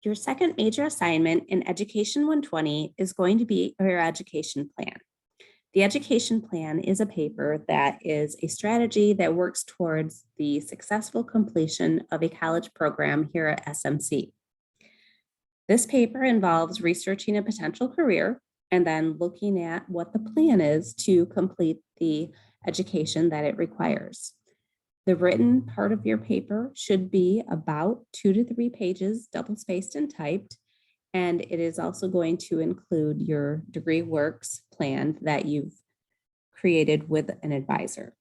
Your second major assignment in Education 120 is going to be your education plan. The education plan is a paper that is a strategy that works towards the successful completion of a college program here at SMC. This paper involves researching a potential career and then looking at what the plan is to complete the education that it requires. The written part of your paper should be about 2 to 3 pages, double-spaced and typed, and it is also going to include your DegreeWorks plan that you've created with an advisor.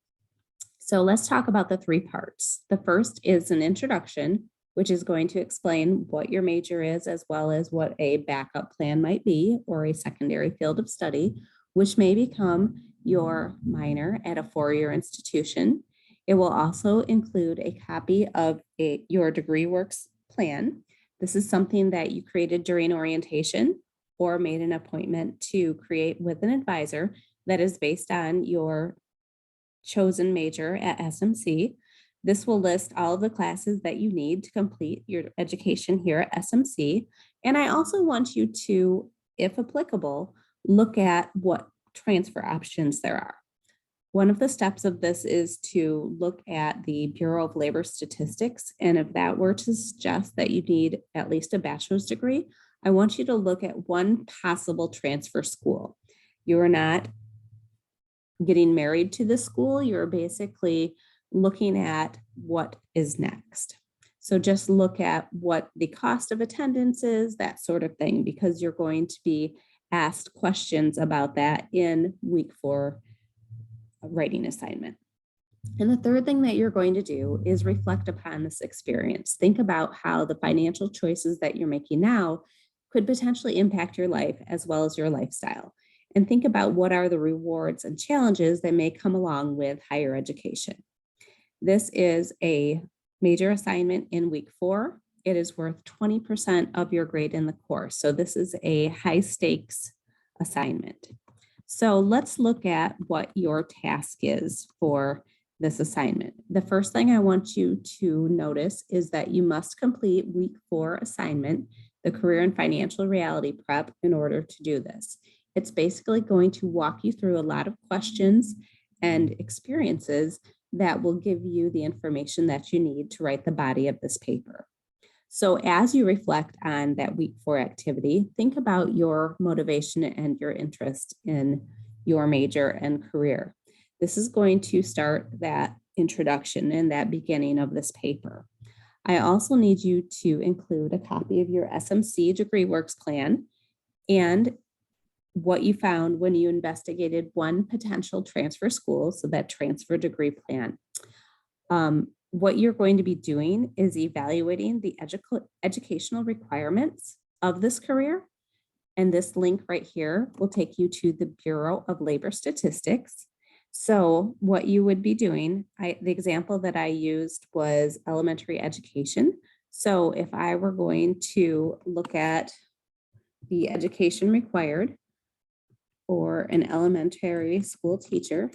So let's talk about the 3 parts. The first is an introduction, which is going to explain what your major is, as well as what a backup plan might be, or a secondary field of study, which may become your minor at a 4-year institution. It will also include a copy of your DegreeWorks plan. This is something that you created during orientation or made an appointment to create with an advisor that is based on your chosen major at SMC. This will list all of the classes that you need to complete your education here at SMC. And I also want you to, if applicable, look at what transfer options there are. One of the steps of this is to look at the Bureau of Labor Statistics. And if that were to suggest that you need at least a bachelor's degree, I want you to look at one possible transfer school. You are not getting married to the school. You're basically looking at what is next. So just look at what the cost of attendance is, that sort of thing, because you're going to be asked questions about that in week 4 writing assignment. And the third thing that you're going to do is reflect upon this experience. Think about how the financial choices that you're making now could potentially impact your life as well as your lifestyle. And think about what are the rewards and challenges that may come along with higher education. This is a major assignment in week 4. It is worth 20% of your grade in the course. So this is a high stakes assignment. So let's look at what your task is for this assignment. The first thing I want you to notice is that you must complete week 4 assignment, the career and financial reality prep, in order to do this. It's basically going to walk you through a lot of questions and experiences that will give you the information that you need to write the body of this paper. So as you reflect on that week 4 activity, think about your motivation and your interest in your major and career. This is going to start that introduction and that beginning of this paper. I also need you to include a copy of your SMC DegreeWorks plan and what you found when you investigated one potential transfer school, so that transfer degree plan. What you're going to be doing is evaluating the educational requirements of this career. And this link right here will take you to the Bureau of Labor Statistics. So what you would be doing, the example that I used was elementary education. So if I were going to look at the education required for an elementary school teacher,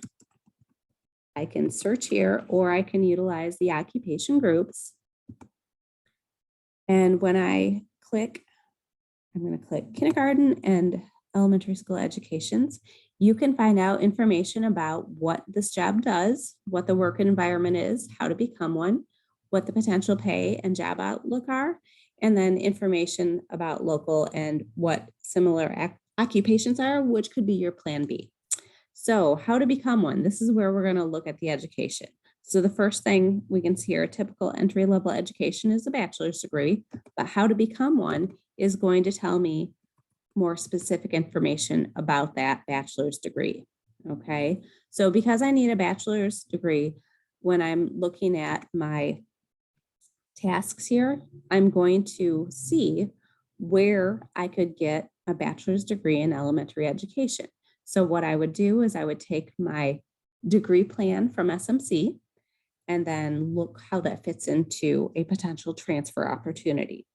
I can search here, or I can utilize the occupation groups. And when I click, I'm going to click kindergarten and elementary school educations, you can find out information about what this job does, what the work environment is, how to become one, what the potential pay and job outlook are, and then information about local and what similar occupations are, which could be your plan B. So how to become one. This is where we're going to look at the education. So the first thing we can see here, a typical entry-level education is a bachelor's degree, but how to become one is going to tell me more specific information about that bachelor's degree. Okay, so because I need a bachelor's degree, when I'm looking at my tasks here, I'm going to see where I could get a bachelor's degree in elementary education. So what I would do is I would take my degree plan from SMC and then look how that fits into a potential transfer opportunity.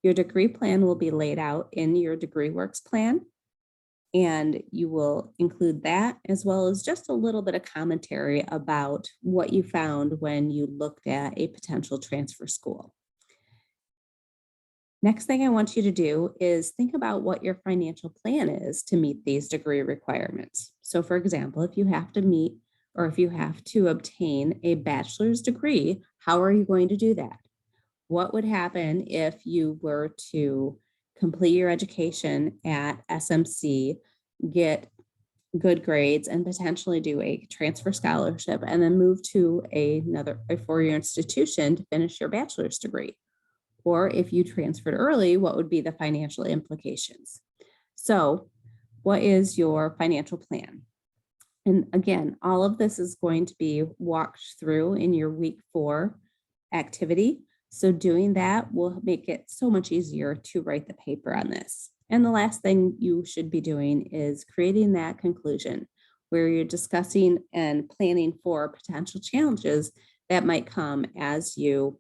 Your degree plan will be laid out in your DegreeWorks plan, and you will include that as well as just a little bit of commentary about what you found when you looked at a potential transfer school. Next thing I want you to do is think about what your financial plan is to meet these degree requirements. So for example, if you have to meet or if you have to obtain a bachelor's degree, how are you going to do that? What would happen if you were to complete your education at SMC, get good grades, and potentially do a transfer scholarship and then move to a four-year institution to finish your bachelor's degree? Or if you transferred early, what would be the financial implications? So, what is your financial plan? And again, all of this is going to be walked through in your week 4 activity. So doing that will make it so much easier to write the paper on this. And the last thing you should be doing is creating that conclusion where you're discussing and planning for potential challenges that might come as you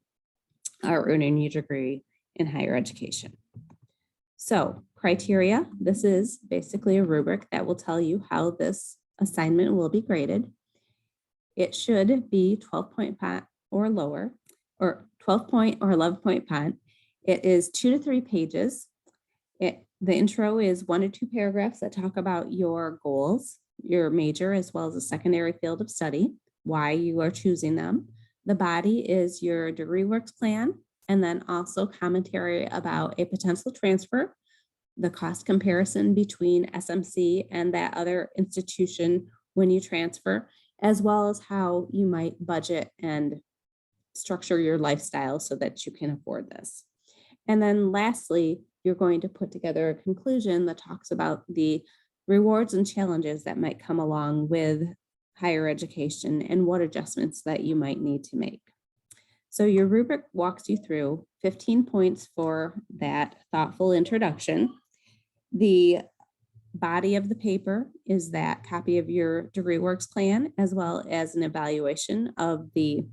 are earning your degree in higher education. So criteria, this is basically a rubric that will tell you how this assignment will be graded. It should be 12-point font or lower, or 12-point or 11-point font. It is 2 to 3 pages. The intro is 1 to 2 paragraphs that talk about your goals, your major, as well as a secondary field of study, why you are choosing them. The body is your DegreeWorks plan, and then also commentary about a potential transfer, the cost comparison between SMC and that other institution when you transfer, as well as how you might budget and structure your lifestyle so that you can afford this. And then lastly, you're going to put together a conclusion that talks about the rewards and challenges that might come along with higher education and what adjustments that you might need to make. So your rubric walks you through 15 points for that thoughtful introduction. The body of the paper is that copy of your DegreeWorks plan, as well as an evaluation of the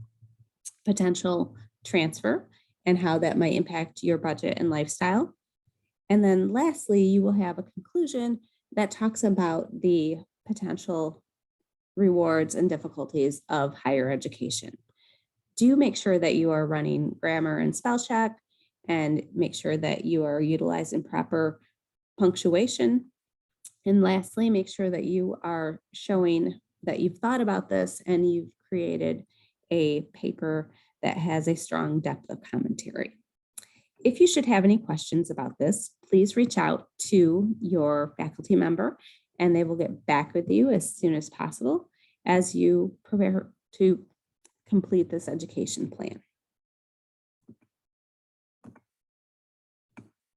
potential transfer and how that might impact your budget and lifestyle. And then lastly, you will have a conclusion that talks about the potential rewards and difficulties of higher education. Do make sure that you are running grammar and spell check, and make sure that you are utilizing proper punctuation. And lastly, make sure that you are showing that you've thought about this and you've created a paper that has a strong depth of commentary. If you should have any questions about this, please reach out to your faculty member and they will get back with you as soon as possible as you prepare to complete this education plan.